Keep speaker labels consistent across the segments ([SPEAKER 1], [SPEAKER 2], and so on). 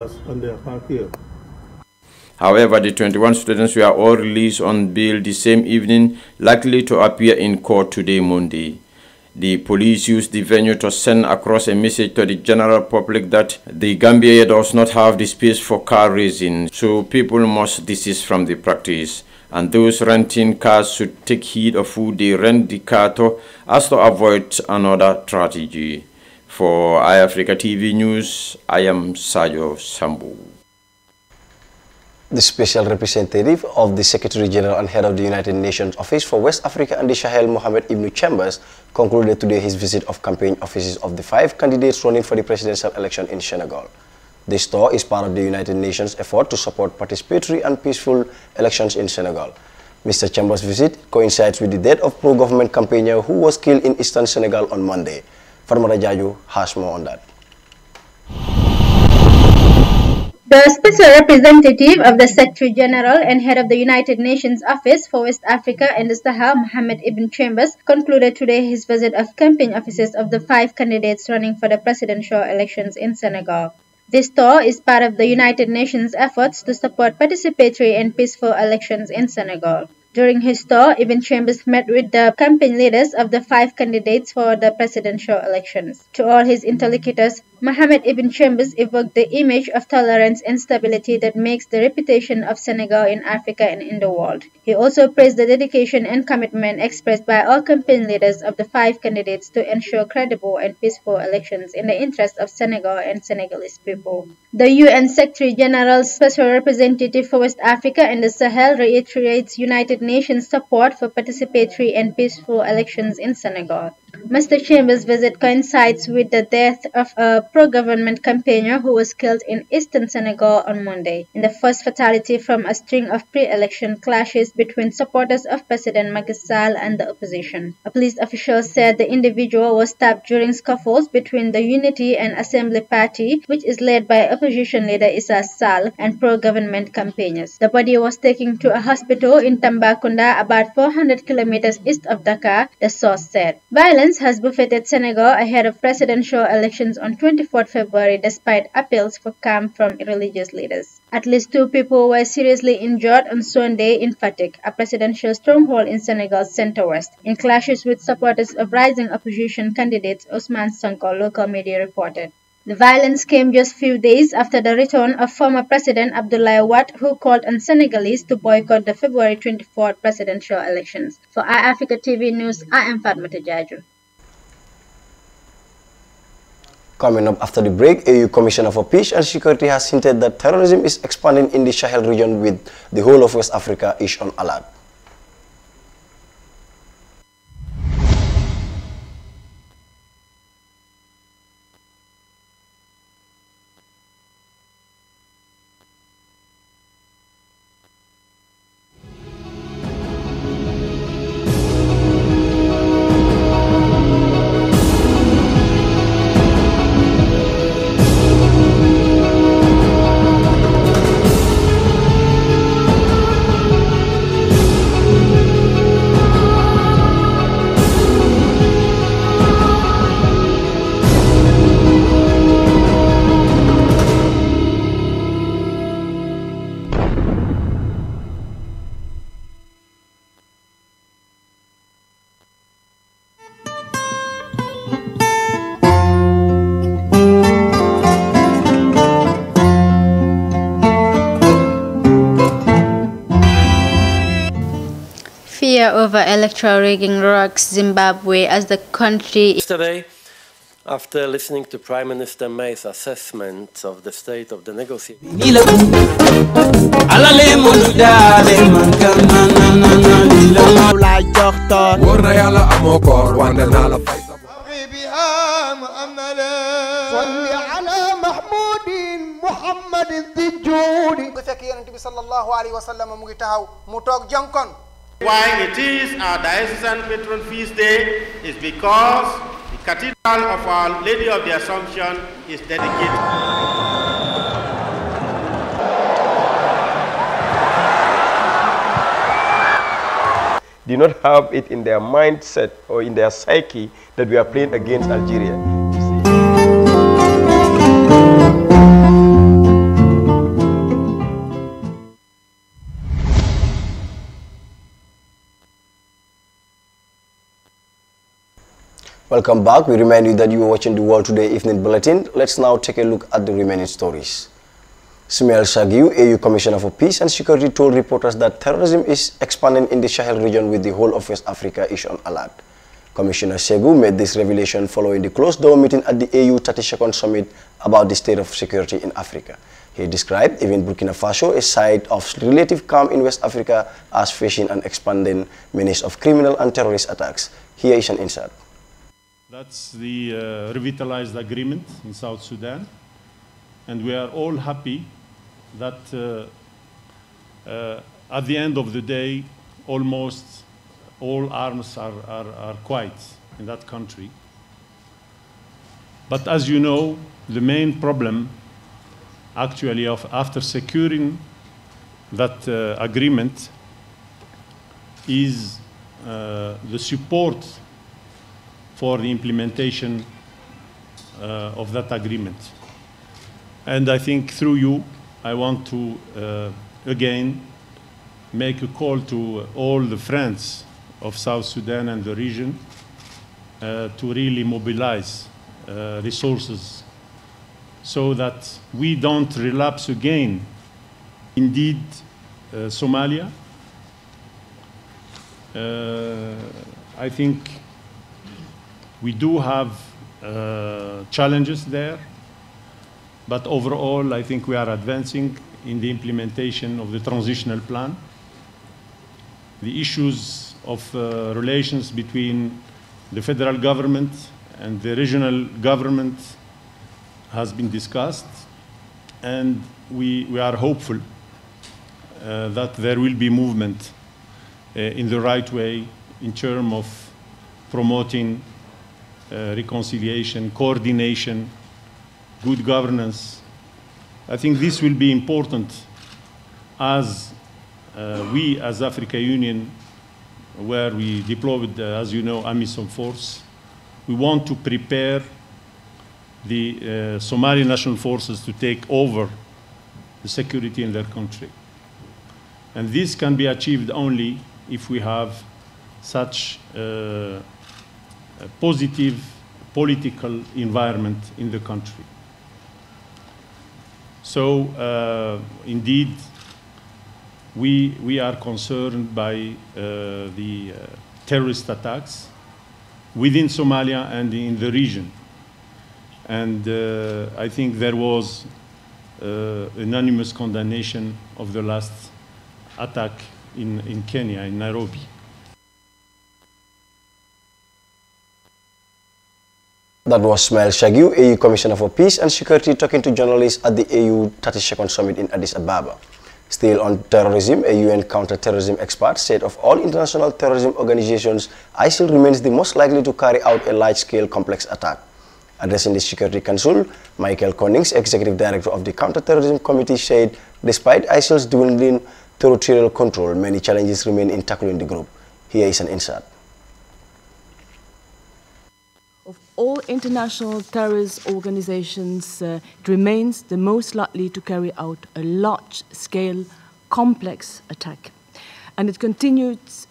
[SPEAKER 1] on their papier.
[SPEAKER 2] However, the 21 students were all released on bail the same evening, likely to appear in court today, Monday. The police used the venue to send across a message to the general public that the Gambia does not have the space for car racing, so people must desist from the practice. And those renting cars should take heed of who they rent the car to, as to avoid another tragedy. For Eyeafrica TV News, I am Sajo Sambu.
[SPEAKER 3] The special representative of the Secretary General and head of the United Nations Office for West Africa and the Sahel, Mohamed Ibn Chambers, concluded today his visit of campaign offices of the 5 candidates running for the presidential election in Senegal. This tour is part of the United Nations effort to support participatory and peaceful elections in Senegal. Mr. Chambers' visit coincides with the death of pro-government campaigner who was killed in eastern Senegal on Monday. Farmara Jaju has more on that.
[SPEAKER 4] The Special Representative of the Secretary General and Head of the United Nations Office for West Africa and the Sahel, Mohamed Ibn Chambers, concluded today his visit of campaign offices of the 5 candidates running for the presidential elections in Senegal. This tour is part of the United Nations efforts to support participatory and peaceful elections in Senegal. During his tour, Ibn Chambers met with the campaign leaders of the 5 candidates for the presidential elections. To all his interlocutors, Mohamed Ibn Chambers evoked the image of tolerance and stability that makes the reputation of Senegal in Africa and in the world. He also praised the dedication and commitment expressed by all campaign leaders of the 5 candidates to ensure credible and peaceful elections in the interest of Senegal and Senegalese people. The UN Secretary General's Special Representative for West Africa and the Sahel reiterates United Nations support for participatory and peaceful elections in Senegal. Mr. Chambers' visit coincides with the death of a pro-government campaigner who was killed in eastern Senegal on Monday, in the first fatality from a string of pre-election clashes between supporters of President Macky Sall and the opposition. A police official said the individual was stabbed during scuffles between the Unity and Assembly Party, which is led by opposition leader Issa Sall, and pro-government campaigners. The body was taken to a hospital in Tambacounda, about 400 kilometers east of Dakar, the source said. Violence has buffeted Senegal ahead of presidential elections on 24 February despite appeals for calm from religious leaders. At least 2 people were seriously injured on Sunday in Fatick, a presidential stronghold in Senegal's center-west, in clashes with supporters of rising opposition candidate Ousmane Sonko, local media reported. The violence came just few days after the return of former President Abdoulaye Wade, who called on Senegalese to boycott the February 24 presidential elections. For Eyeafrica TV News, I am Fatmata Jaju.
[SPEAKER 3] Coming up after the break, AU Commissioner for Peace and Security has hinted that terrorism is expanding in the Sahel region, with the whole of West Africa is on alert.
[SPEAKER 4] Fear over electoral rigging rocks Zimbabwe as the country.
[SPEAKER 5] Yesterday, after listening to Prime Minister May's assessment of the state of the negotiations,
[SPEAKER 6] why it is our diocesan patron feast day is because the Cathedral of Our Lady of the Assumption is dedicated.
[SPEAKER 7] Do not have it in their mindset or in their psyche that we are playing against Algeria.
[SPEAKER 3] Welcome back. We remind you that you are watching the World Today Evening Bulletin. Let's now take a look at the remaining stories. Smail Sagiu, AU Commissioner for Peace and Security, told reporters that terrorism is expanding in the Sahel region with the whole of West Africa is on alert. Commissioner Segu made this revelation following the closed-door meeting at the AU 32nd Summit about the state of security in Africa. He described even Burkina Faso, a site of relative calm in West Africa, as facing an expanding menace of criminal and terrorist attacks. Here is an insert.
[SPEAKER 1] That's the revitalized agreement in South Sudan, and we are all happy that at the end of the day, almost all arms are quiet in that country. But as you know, the main problem actually after securing that agreement is the support for the implementation of that agreement. And I think through you, I want to again make a call to all the friends of South Sudan and the region to really mobilize resources so that we don't relapse again. Indeed, Somalia, I think we do have challenges there, but overall, I think we are advancing in the implementation of the transitional plan. The issues of relations between the federal government and the regional government has been discussed, and we are hopeful that there will be movement in the right way in terms of promoting reconciliation, coordination, good governance. I think this will be important as we as Africa Union, where we deployed, as you know, AMISOM force, we want to prepare the Somali national forces to take over the security in their country. And this can be achieved only if we have such a positive political environment in the country. So indeed, we are concerned by the terrorist attacks within Somalia and in the region. And I think there was unanimous condemnation of the last attack in Kenya, in Nairobi.
[SPEAKER 3] That was Smail Sagiu, AU Commissioner for Peace and Security, talking to journalists at the AU 32nd Summit in Addis Ababa. Still on terrorism, a UN counter-terrorism expert said of all international terrorism organizations, ISIL remains the most likely to carry out a large-scale complex attack. Addressing the Security Council, Michael Connings, Executive Director of the Counter-Terrorism Committee, said despite ISIL's dwindling territorial control, many challenges remain in tackling the group. Here is an insert.
[SPEAKER 8] Of all international terrorist organizations, it remains the most likely to carry out a large-scale, complex attack. And it continues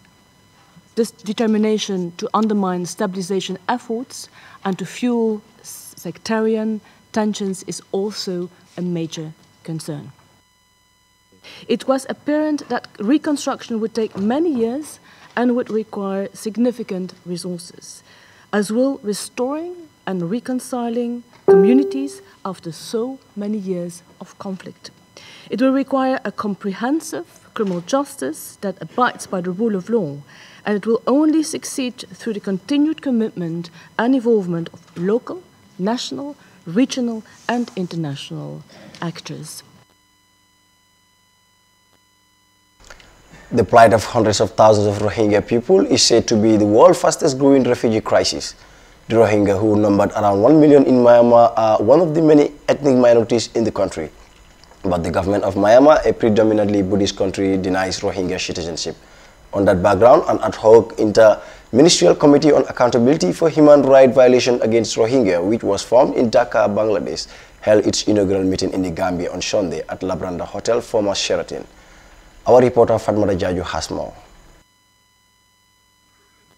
[SPEAKER 8] this determination to undermine stabilization efforts and to fuel sectarian tensions is also a major concern. It was apparent that reconstruction would take many years and would require significant resources, as will restoring and reconciling communities after so many years of conflict. It will require a comprehensive criminal justice that abides by the rule of law, and it will only succeed through the continued commitment and involvement of local, national, regional, and international actors.
[SPEAKER 3] The plight of hundreds of thousands of Rohingya people is said to be the world's fastest growing refugee crisis. The Rohingya, who numbered around 1 million in Myanmar, are one of the many ethnic minorities in the country. But the government of Myanmar, a predominantly Buddhist country, denies Rohingya citizenship. On that background, an ad hoc inter-ministerial committee on accountability for human rights violation against Rohingya, which was formed in Dhaka, Bangladesh, held its inaugural meeting in the Gambia on Sunday at Labranda Hotel, former Sheraton. Our reporter Fatmata Jaju has more.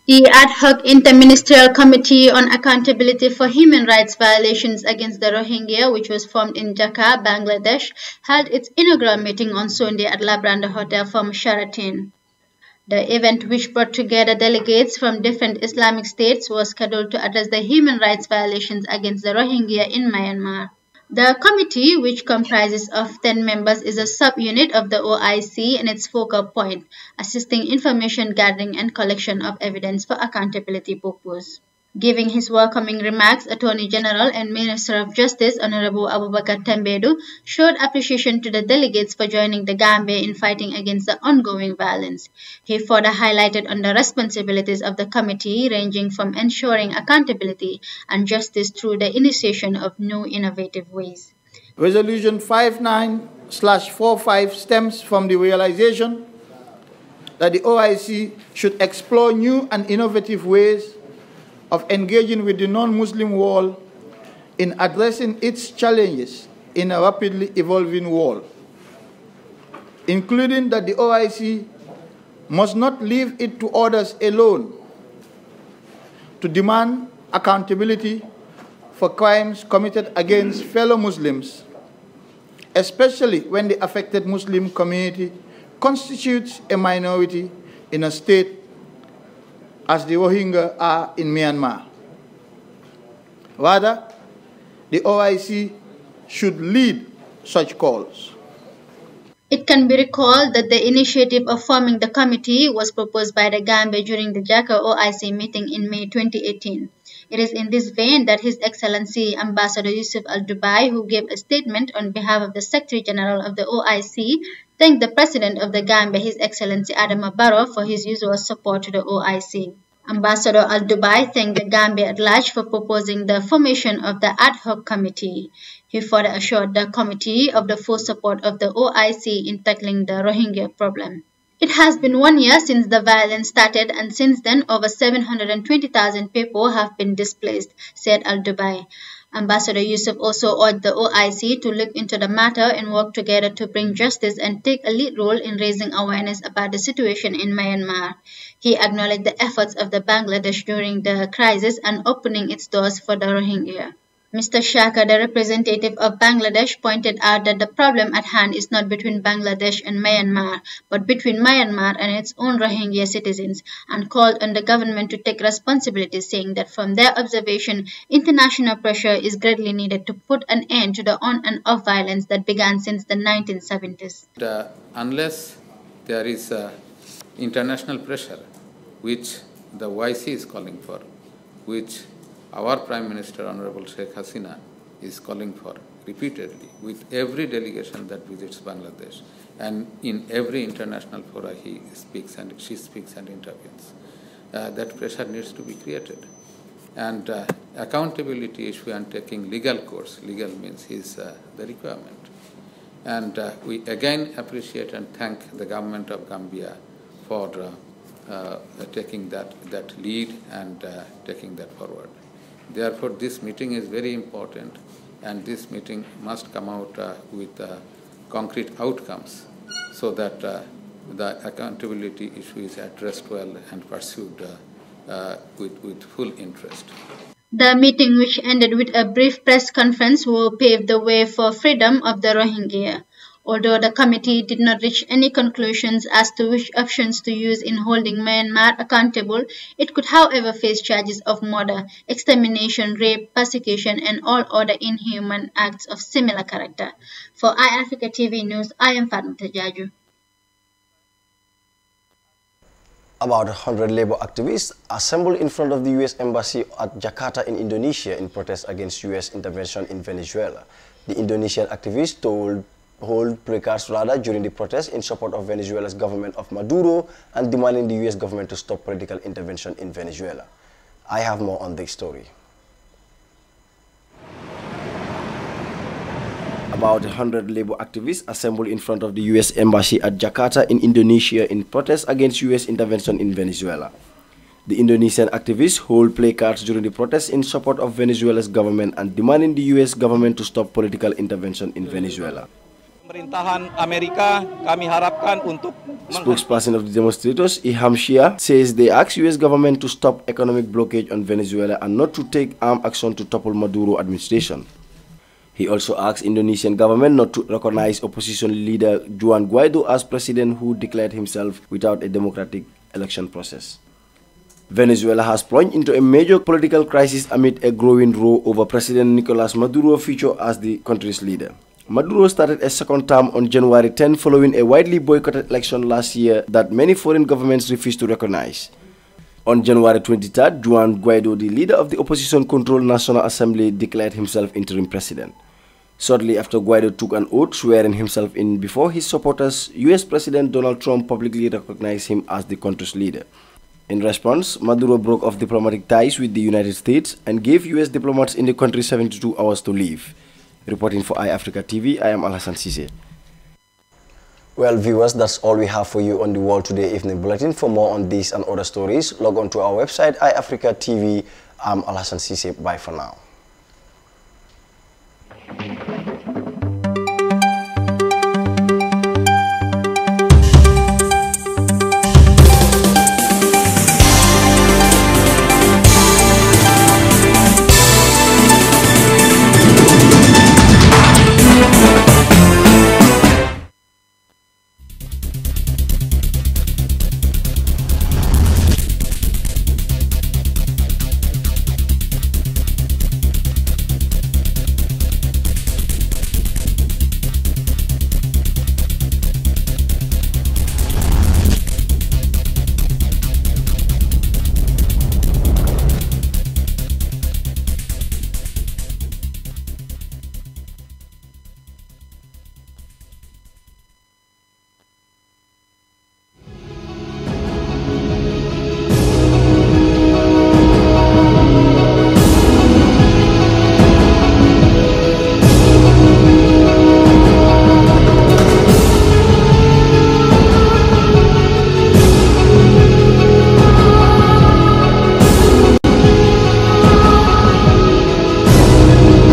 [SPEAKER 4] The ad hoc Interministerial Committee on Accountability for Human Rights Violations against the Rohingya, which was formed in Dhaka, Bangladesh, held its inaugural meeting on Sunday at Labranda Hotel from Sheraton. The event, which brought together delegates from different Islamic states, was scheduled to address the human rights violations against the Rohingya in Myanmar. The committee, which comprises of 10 members, is a subunit of the OIC and its focal point, assisting information gathering and collection of evidence for accountability purposes. Giving his welcoming remarks, Attorney General and Minister of Justice Honorable Abubakar Tembedu showed appreciation to the delegates for joining the Gambia in fighting against the ongoing violence. He further highlighted on the responsibilities of the committee, ranging from ensuring accountability and justice through the initiation of new innovative ways.
[SPEAKER 9] Resolution 59/45 stems from the realization that the OIC should explore new and innovative ways of engaging with the non-Muslim world in addressing its challenges in a rapidly evolving world, including that the OIC must not leave it to others alone to demand accountability for crimes committed against fellow Muslims, especially when the affected Muslim community constitutes a minority in a state as the Rohingya are in Myanmar. Rather, the OIC should lead such calls.
[SPEAKER 4] It can be recalled that the initiative of forming the committee was proposed by the Gambia during the Dhaka OIC meeting in May 2018. It is in this vein that His Excellency Ambassador Yusuf Al-Dubai, who gave a statement on behalf of the Secretary General of the OIC, thanked the President of the Gambia, His Excellency Adama Barrow, for his usual support to the OIC. Ambassador Al-Dubai thanked the Gambia at large for proposing the formation of the ad hoc committee. He further assured the committee of the full support of the OIC in tackling the Rohingya problem. It has been 1 year since the violence started, and since then over 720,000 people have been displaced, said Al-Dubai. Ambassador Yusuf also urged the OIC to look into the matter and work together to bring justice and take a lead role in raising awareness about the situation in Myanmar. He acknowledged the efforts of the Bangladesh during the crisis and opening its doors for the Rohingya. Mr. Shaka, the representative of Bangladesh, pointed out that the problem at hand is not between Bangladesh and Myanmar, but between Myanmar and its own Rohingya citizens, and called on the government to take responsibility, saying that from their observation, international pressure is greatly needed to put an end to the on and off violence that began since the 1970s.
[SPEAKER 10] Unless there is international pressure, which the YC is calling for, which our Prime Minister, Honorable Sheikh Hasina, is calling for repeatedly with every delegation that visits Bangladesh, and in every international fora he speaks and she speaks and intervenes. That pressure needs to be created. And accountability issue and taking legal course, legal means is the requirement. And we again appreciate and thank the government of Gambia for taking that lead and taking that forward. Therefore, this meeting is very important, and this meeting must come out with concrete outcomes so that the accountability issue is addressed well and pursued with full interest.
[SPEAKER 4] The meeting, which ended with a brief press conference, will pave the way for freedom of the Rohingya. Although the committee did not reach any conclusions as to which options to use in holding Myanmar accountable, it could, however, face charges of murder, extermination, rape, persecution, and all other inhuman acts of similar character. For Eyeafrica TV News, I am Fatma Tajaju.
[SPEAKER 3] About 100 labor activists assembled in front of the U.S. Embassy at Jakarta in Indonesia in protest against U.S. intervention in Venezuela. The Indonesian activists hold placards during the protest in support of Venezuela's government of Maduro and demanding the U.S. government to stop political intervention in Venezuela. I have more on this story. About 100 labor activists assembled in front of the U.S. Embassy at Jakarta in Indonesia in protest against U.S. intervention in Venezuela. The Indonesian activists hold placards during the protest in support of Venezuela's government and demanding the U.S. government to stop political intervention in Venezuela.
[SPEAKER 11] Pemerintahan Amerika kami harapkan untuk
[SPEAKER 3] Spokesperson of the demonstrators, Iham Shia, says they ask U.S. government to stop economic blockade on Venezuela and not to take armed action to topple Maduro administration. He also asks Indonesian government not to recognize opposition leader Juan Guaido as president who declared himself without a democratic election process. Venezuela has plunged into a major political crisis amid a growing row over President Nicolas Maduro's future as the country's leader. Maduro started a second term on January 10 following a widely boycotted election last year that many foreign governments refused to recognize. On January 23rd, Juan Guaido, the leader of the opposition-controlled National Assembly, declared himself interim president. Shortly after Guaido took an oath swearing himself in before his supporters, U.S. President Donald Trump publicly recognized him as the country's leader. In response, Maduro broke off diplomatic ties with the United States and gave U.S. diplomats in the country 72 hours to leave. Reporting for Eyeafrica TV, I am Alhassan Sise. Well, viewers, that's all we have for you on the World Today Evening Bulletin. For more on these and other stories, log on to our website, Eyeafrica TV. I'm Alhassan Sise. Bye for now.